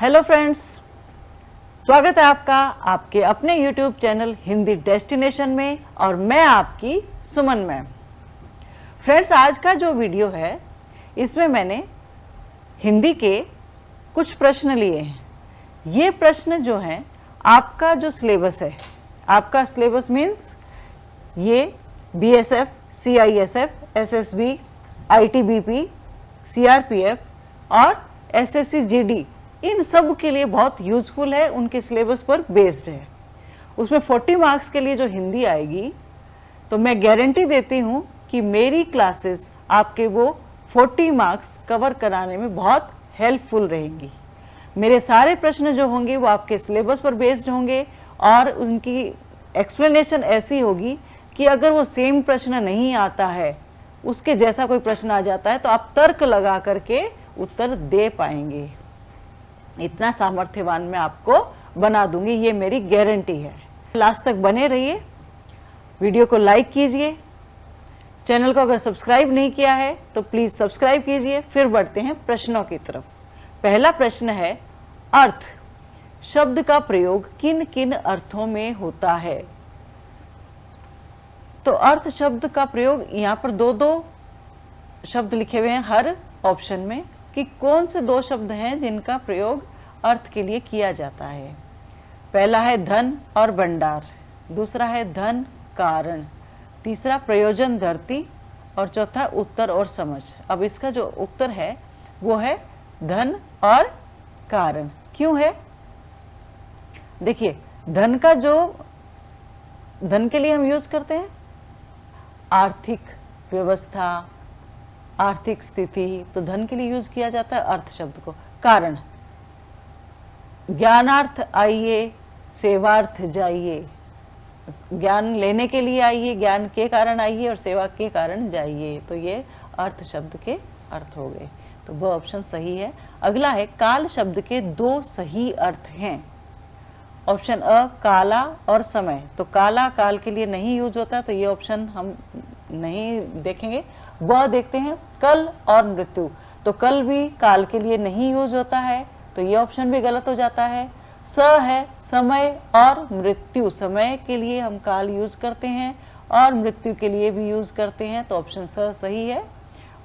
Hello friends, स्वागत है आपका आपके अपने YouTube चैनल हिंदी डेस्टिनेशन में और मैं आपकी सुमन मैम। फ्रेंड्स, आज का जो वीडियो है इसमें मैंने हिंदी के कुछ प्रश्न लिए हैं। ये प्रश्न जो हैं आपका जो सिलेबस है, आपका सिलेबस मीन्स ये BSF, CISF, SSB, ITBP, CRPF और SSC GD इन सब के लिए बहुत यूजफुल है, उनके सिलेबस पर बेस्ड है। उसमें 40 मार्क्स के लिए जो हिंदी आएगी तो मैं गारंटी देती हूँ कि मेरी क्लासेस आपके वो 40 मार्क्स कवर कराने में बहुत हेल्पफुल रहेंगी। मेरे सारे प्रश्न जो होंगे वो आपके सिलेबस पर बेस्ड होंगे और उनकी एक्सप्लेनेशन ऐसी होगी कि अगर वो सेम प्रश्न नहीं आता है, उसके जैसा कोई प्रश्न आ जाता है तो आप तर्क लगा करके उत्तर दे पाएंगे। इतना सामर्थ्यवान मैं आपको बना दूंगी, ये मेरी गारंटी है। लास्ट तक बने रहिए, वीडियो को लाइक कीजिए, चैनल को अगर सब्सक्राइब नहीं किया है तो प्लीज सब्सक्राइब कीजिए। फिर बढ़ते हैं प्रश्नों की तरफ। पहला प्रश्न है, अर्थ शब्द का प्रयोग किन किन अर्थों में होता है? तो अर्थ शब्द का प्रयोग यहाँ पर दो शब्द लिखे हुए हैं हर ऑप्शन में कि कौन से दो शब्द हैं जिनका प्रयोग अर्थ के लिए किया जाता है। पहला है धन और भंडार, दूसरा है धन कारण, तीसरा प्रयोजन धरती और चौथा उत्तर और समझ। अब इसका जो उत्तर है वो है धन और कारण। क्यों है? देखिए, धन का जो धन के लिए हम यूज करते हैं आर्थिक व्यवस्था, आर्थिक स्थिति, तो धन के लिए यूज किया जाता है अर्थ शब्द को। कारण, ज्ञानार्थ आइए सेवार्थ जाइए, ज्ञान लेने के लिए आइए, ज्ञान के कारण आइए और सेवा के कारण जाइए, तो ये अर्थ शब्द के अर्थ हो गए, तो वो ऑप्शन सही है। अगला है, काल शब्द के दो सही अर्थ हैं। ऑप्शन अ काला और समय, तो काला काल के लिए नहीं यूज होता, तो ये ऑप्शन हम नहीं देखेंगे। वह देखते हैं कल और मृत्यु, तो कल भी काल के लिए नहीं यूज होता है, तो ये ऑप्शन भी गलत हो जाता है। स है समय और मृत्यु, समय के लिए हम काल यूज करते हैं और मृत्यु के लिए भी यूज करते हैं, तो ऑप्शन स सही है।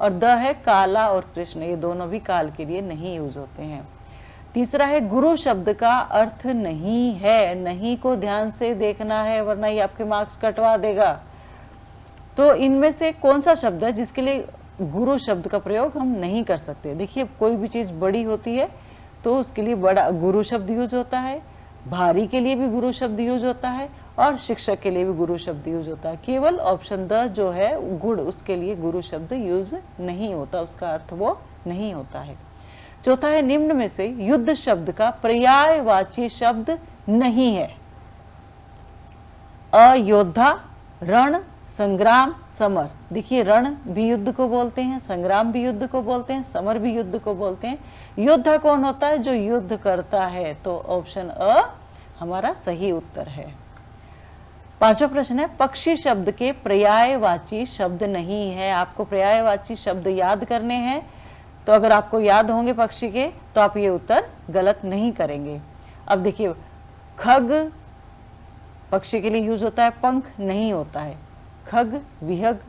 और द है काला और कृष्ण, ये दोनों भी काल के लिए नहीं यूज होते हैं। तीसरा है, गुरु शब्द का अर्थ नहीं है। नहीं को ध्यान से देखना है वरना ये आपके मार्क्स कटवा देगा। तो इनमें से कौन सा शब्द है जिसके लिए गुरु शब्द का प्रयोग हम नहीं कर सकते? देखिए, कोई भी चीज बड़ी होती है तो उसके लिए बड़ा गुरु शब्द यूज होता है, भारी के लिए भी गुरु शब्द यूज होता है और शिक्षक के लिए भी गुरु शब्द यूज होता है। केवल ऑप्शन द जो है गुड़, उसके लिए गुरु शब्द यूज नहीं होता, उसका अर्थ वो नहीं होता है। चौथा है, निम्न में से युद्ध शब्द का पर्यायवाची शब्द नहीं है। अयोद्धा, रण, संग्राम, समर। देखिए, रण भी युद्ध को बोलते हैं, संग्राम भी युद्ध को बोलते हैं, समर भी युद्ध को बोलते हैं। योद्धा कौन होता है? जो युद्ध करता है, तो ऑप्शन अ हमारा सही उत्तर है। पांचवा प्रश्न है, पक्षी शब्द के पर्यायवाची शब्द नहीं है। आपको पर्यायवाची शब्द याद करने हैं, तो अगर आपको याद होंगे पक्षी के तो आप ये उत्तर गलत नहीं करेंगे। अब देखिए, खग पक्षी के लिए यूज होता है, पंख नहीं होता है। खग विहग,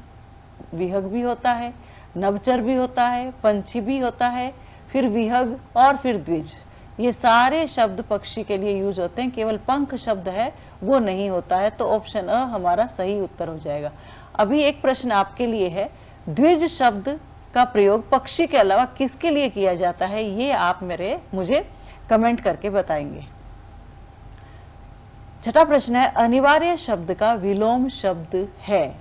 विहग भी होता है, नवचर भी होता है, पंछी भी होता है, फिर विहग और फिर द्विज, ये सारे शब्द पक्षी के लिए यूज होते हैं। केवल पंख शब्द है वो नहीं होता है, तो ऑप्शन अ हमारा सही उत्तर हो जाएगा। अभी एक प्रश्न आपके लिए है, द्विज शब्द का प्रयोग पक्षी के अलावा किसके लिए किया जाता है? ये आप मुझे कमेंट करके बताएंगे। छठा प्रश्न है, अनिवार्य शब्द का विलोम शब्द है।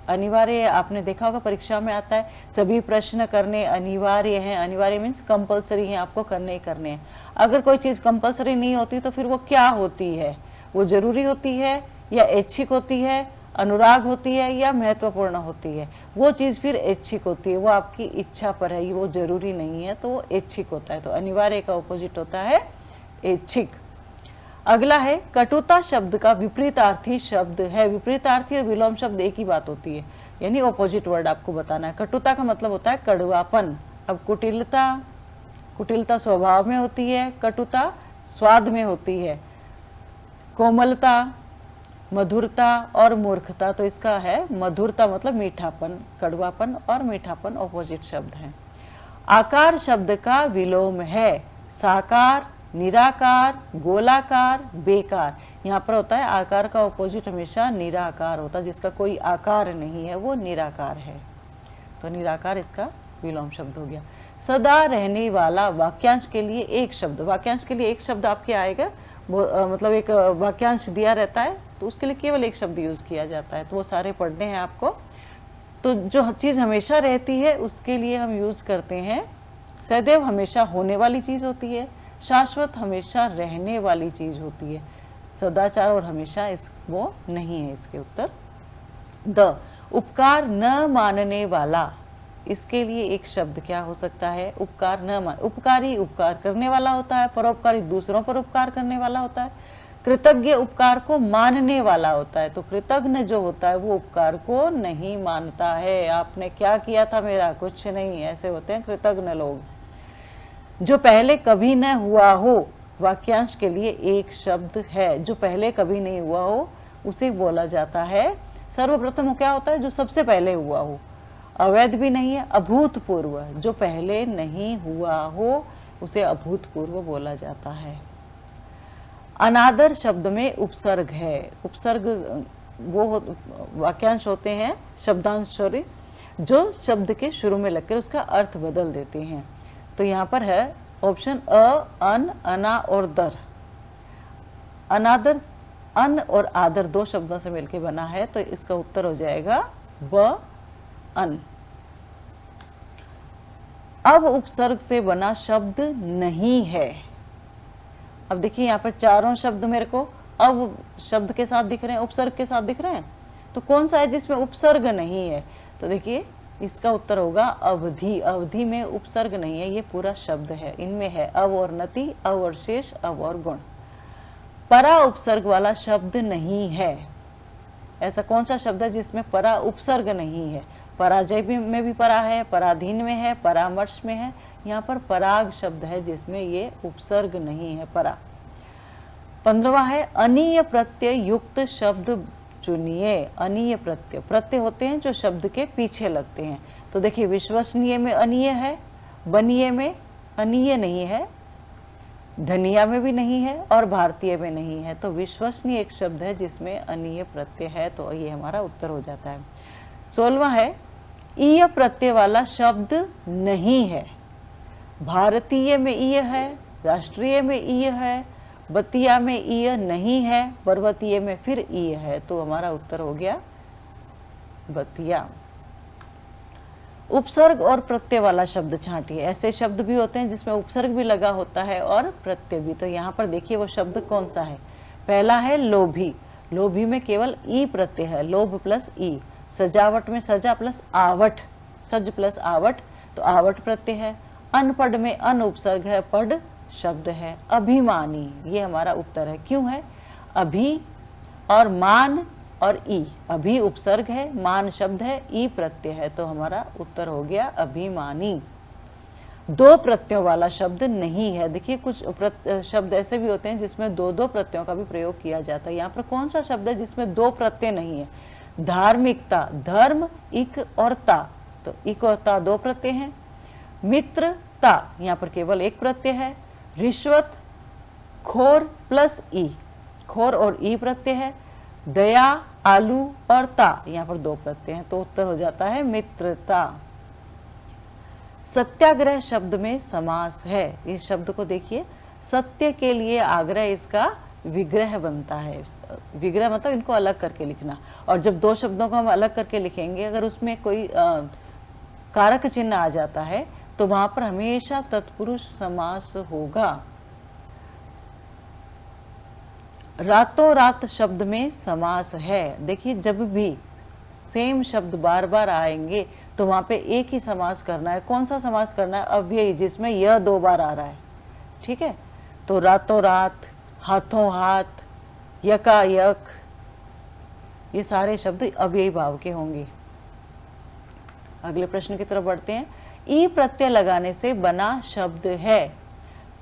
अनिवार्य आपने देखा होगा परीक्षा में आता है, सभी प्रश्न करने अनिवार्य हैं। अनिवार्य मीन्स कंपलसरी है, आपको करने ही करने हैं। अगर कोई चीज कंपलसरी नहीं होती तो फिर वो क्या होती है? वो जरूरी होती है या ऐच्छिक होती है, अनुराग होती है या महत्वपूर्ण होती है? वो चीज फिर ऐच्छिक होती है, वो आपकी इच्छा पर है, वो जरूरी नहीं है, तो वो ऐच्छिक होता है। तो अनिवार्य का ऑपोजिट होता है ऐच्छिक। अगला है, कटुता शब्द का विपरीतार्थी शब्द है। विपरीतार्थी और विलोम शब्द एक ही बात होती है, यानी ऑपोजिट वर्ड आपको बताना है। कटुता का मतलब होता है कड़वापन। अब कुटिलता, कुटिलता स्वभाव में होती है, कटुता स्वाद में होती है, कोमलता, मधुरता और मूर्खता। तो इसका है मधुरता मतलब मीठापन, कड़वापन और मीठापन ऑपोजिट शब्द हैं। आकार शब्द का विलोम है, साकार, निराकार, गोलाकार, बेकार। यहाँ पर होता है आकार का ऑपोजिट हमेशा निराकार होता है, जिसका कोई आकार नहीं है वो निराकार है। तो निराकार इसका विलोम शब्द हो गया। सदा रहने वाला वाक्यांश के लिए एक शब्द, वाक्यांश के लिए एक शब्द आपके आएगा, मतलब एक वाक्यांश दिया रहता है तो उसके लिए केवल एक शब्द यूज किया जाता है, तो वो सारे पढ़ने हैं आपको। तो जो चीज हमेशा रहती है उसके लिए हम यूज करते हैं सदैव, हमेशा होने वाली चीज होती है, शाश्वत हमेशा रहने वाली चीज होती है, सदाचार और हमेशा इस वो नहीं है इसके उत्तर। द उपकार न मानने वाला, इसके लिए एक शब्द क्या हो सकता है, उपकार न मान, उपकारी उपकार करने वाला होता है, परोपकारी दूसरों पर उपकार करने वाला होता है, कृतज्ञ उपकार को मानने वाला होता है। तो कृतज्ञ जो होता है वो उपकार को नहीं मानता है, आपने क्या किया था मेरा, कुछ नहीं, ऐसे होते हैं कृतज्ञ लोग। जो पहले कभी न हुआ हो, वाक्यांश के लिए एक शब्द है, जो पहले कभी नहीं हुआ हो उसे बोला जाता है सर्वप्रथम। क्या होता है, जो सबसे पहले हुआ हो। अवैध भी नहीं है, अभूतपूर्व, जो पहले नहीं हुआ हो उसे अभूतपूर्व बोला जाता है। अनादर शब्द में उपसर्ग है, उपसर्ग वो वाक्यांश होते हैं शब्दांश जो शब्द के शुरू में लगकर उसका अर्थ बदल देते हैं। तो यहाँ पर है ऑप्शन अ, अन, अना और दर। अनादर अन और आदर दो शब्दों से मिलकर बना है, तो इसका उत्तर हो जाएगा ब अन। अब उपसर्ग से बना शब्द नहीं है। अब देखिए यहाँ पर चारों शब्द मेरे को अब शब्द के साथ दिख रहे हैं, उपसर्ग के साथ दिख रहे हैं, तो कौन सा है जिसमें उपसर्ग नहीं है? तो देखिए इसका उत्तर होगा अवधि। अवधि में उपसर्ग नहीं है, ये पूरा शब्द है, इनमें है अव और नति, अव और शेष, अव और गुण। परा उपसर्ग वाला शब्द नहीं है। ऐसा कौन सा शब्द है जिसमें परा उपसर्ग नहीं है? पराजय में भी परा है, पराधीन में है, परामर्श में है, यहाँ पर पराग शब्द है जिसमें ये उपसर्ग नहीं है, परा। 15वां है अनीय प्रत्यय युक्त शब्द चुनिए। अनीय प्रत्यय, प्रत्यय होते हैं जो शब्द के पीछे लगते हैं। तो देखिए विश्वसनीय में अनीय है, बनीय में अनीय नहीं है, धनिया में भी नहीं है और भारतीय में नहीं है। तो विश्वसनीय एक शब्द है जिसमें अनीय प्रत्यय है, तो ये हमारा उत्तर हो जाता है। 16वां है ईय प्रत्यय वाला शब्द नहीं है। भारतीय में ईय है, राष्ट्रीय में ईय है, बतिया में ईय नहीं है, पर्वतीय में फिर ईय है, तो हमारा उत्तर हो गया बतिया। उपसर्ग और प्रत्यय वाला शब्द छांटिए। ऐसे शब्द भी होते हैं जिसमें उपसर्ग भी लगा होता है और प्रत्यय भी। तो यहाँ पर देखिए वो शब्द कौन सा है। पहला है लोभी। लोभी में केवल ई प्रत्यय है, लोभ प्लस ई। सजावट में सजा प्लस आवट, सज प्लस आवट, तो आवट प्रत्यय है। अनपढ़ में अन उपसर्ग है, पढ़ शब्द है। अभिमानी, ये हमारा उत्तर है। क्यों है? अभी और मान और ई, अभी उपसर्ग है, मान शब्द है, ई प्रत्यय है, तो हमारा उत्तर हो गया अभिमानी। दो प्रत्ययों वाला शब्द नहीं है। देखिए कुछ शब्द ऐसे भी होते हैं जिसमें दो दो प्रत्ययों का भी प्रयोग किया जाता है। यहाँ पर कौन सा शब्द है जिसमें दो प्रत्यय नहीं है? धार्मिकता, धर्म इक और ता, तो इक और ता दो प्रत्यय हैं। मित्रता, यहाँ पर केवल एक प्रत्यय है। रिश्वत, खोर प्लस ई, खोर और ई प्रत्यय है। दया, आलू और ता, यहाँ पर दो प्रत्यय हैं, तो उत्तर हो जाता है मित्रता। सत्याग्रह शब्द में समास है। इस शब्द को देखिए, सत्य के लिए आग्रह, इसका विग्रह बनता है। विग्रह मतलब इनको अलग करके लिखना। और जब दो शब्दों को हम अलग करके लिखेंगे, अगर उसमें कोई कारक चिन्ह आ जाता है तो वहां पर हमेशा तत्पुरुष समास होगा। रातों रात शब्द में समास है। देखिए जब भी सेम शब्द बार बार आएंगे तो वहां पे एक ही समास करना है। कौन सा समास करना है? अव्ययी, जिसमें यह दो बार आ रहा है। ठीक है, तो रातों रात, हाथों हाथ, यकायक, ये सारे शब्द अव्ययी भाव के होंगे। अगले प्रश्न की तरफ बढ़ते हैं। ई प्रत्यय लगाने से बना शब्द है।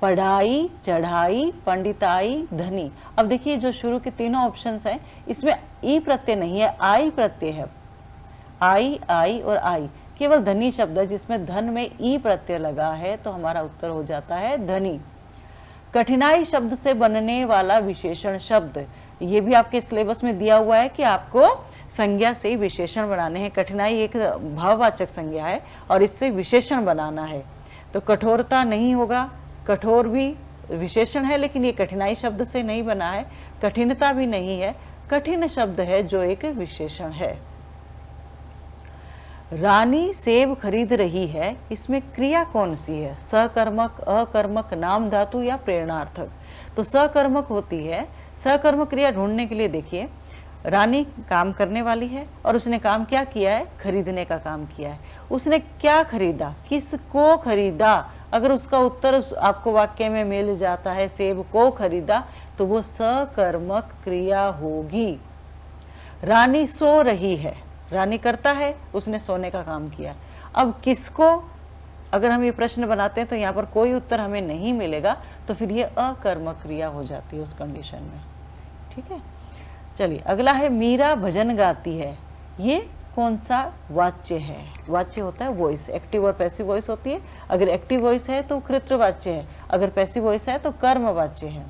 पढ़ाई, चढ़ाई, पंडिताई, धनी। अब देखिए जो शुरू के तीनों ऑप्शंस हैं इसमें ई प्रत्यय नहीं है, आई प्रत्यय है। आई, आई और आई, केवल धनी शब्द है जिसमें धन में ई प्रत्यय लगा है, तो हमारा उत्तर हो जाता है धनी। कठिनाई शब्द से बनने वाला विशेषण शब्द, ये भी आपके सिलेबस में दिया हुआ है कि आपको संज्ञा से विशेषण बनाने हैं। कठिनाई एक भाववाचक संज्ञा है और इससे विशेषण बनाना है, तो कठोरता नहीं होगा। कठोर भी विशेषण है लेकिन ये कठिनाई शब्द से नहीं बना है। कठिनता भी नहीं है, कठिन शब्द है जो एक विशेषण है। रानी सेब खरीद रही है, इसमें क्रिया कौन सी है? सकर्मक, अकर्मक, नाम धातु या प्रेरणार्थक? तो सकर्मक होती है। सकर्मक क्रिया ढूंढने के लिए देखिए, रानी काम करने वाली है और उसने काम क्या किया है? खरीदने का काम किया है। उसने क्या खरीदा? किसको खरीदा? अगर उसका उत्तर आपको वाक्य में मिल जाता है सेब को खरीदा, तो वो सकर्मक क्रिया होगी। रानी सो रही है, रानी करता है, उसने सोने का काम किया। अब किसको अगर हम ये प्रश्न बनाते हैं तो यहाँ पर कोई उत्तर हमें नहीं मिलेगा, तो फिर ये अकर्मक क्रिया हो जाती है उस कंडीशन में। ठीक है, चलिए अगला है मीरा भजन गाती है। ये कौन सा वाच्य है? वाच्य होता है वॉइस, एक्टिव और पैसिव वॉइस होती है। अगर एक्टिव वॉइस है तो कृतवाच्य है, अगर पैसिव वॉइस है तो कर्मवाच्य है।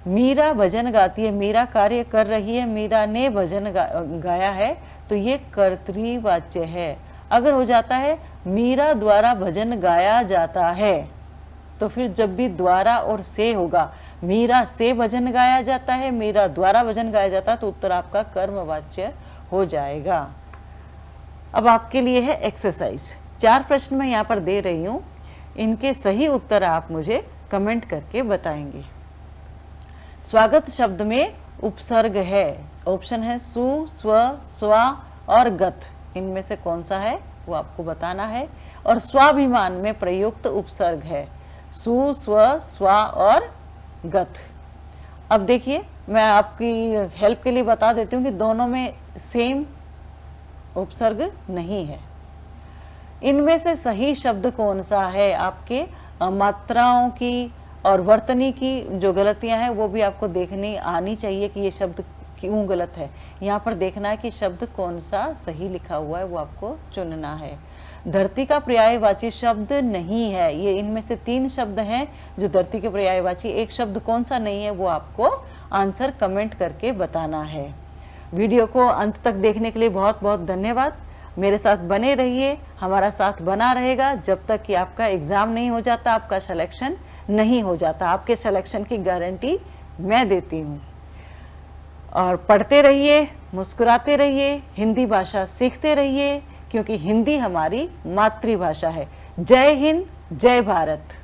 मीरा भजन गाती है, मीरा कार्य कर रही है, मीरा ने भजन गाया है, तो ये कर्तृवाच्य है। अगर हो जाता है मीरा द्वारा भजन गाया जाता है, तो फिर जब भी द्वारा और से होगा, मीरा से भजन गाया जाता है, मीरा द्वारा भजन गाया जाता है, तो उत्तर आपका कर्मवाच्य हो जाएगा। अब आपके लिए है एक्सरसाइज। 4 प्रश्न मैं यहाँ पर दे रही हूँ, इनके सही उत्तर आप मुझे कमेंट करके बताएंगे। स्वागत शब्द में उपसर्ग है, ऑप्शन है सु, स्व, स्वा और गत। इनमें से कौन सा है वो आपको बताना है। और स्वाभिमान में प्रयुक्त उपसर्ग है सु, स्व, स्वा और गत। अब देखिए मैं आपकी हेल्प के लिए बता देती हूँ कि दोनों में सेम उपसर्ग नहीं है। इनमें से सही शब्द कौन सा है? आपके मात्राओं की और वर्तनी की जो गलतियां हैं वो भी आपको देखनी आनी चाहिए कि ये शब्द क्यों गलत है। यहाँ पर देखना है कि शब्द कौन सा सही लिखा हुआ है, वो आपको चुनना है। धरती का पर्यायवाची शब्द नहीं है, ये इनमें से 3 शब्द हैं जो धरती के पर्यायवाची, एक शब्द कौन सा नहीं है वो आपको आंसर कमेंट करके बताना है। वीडियो को अंत तक देखने के लिए बहुत बहुत धन्यवाद। मेरे साथ बने रहिए, हमारा साथ बना रहेगा जब तक कि आपका एग्ज़ाम नहीं हो जाता, आपका सिलेक्शन नहीं हो जाता। आपके सिलेक्शन की गारंटी मैं देती हूँ। और पढ़ते रहिए, मुस्कुराते रहिए, हिंदी भाषा सीखते रहिए, क्योंकि हिंदी हमारी मातृभाषा है। जय हिंद, जय भारत।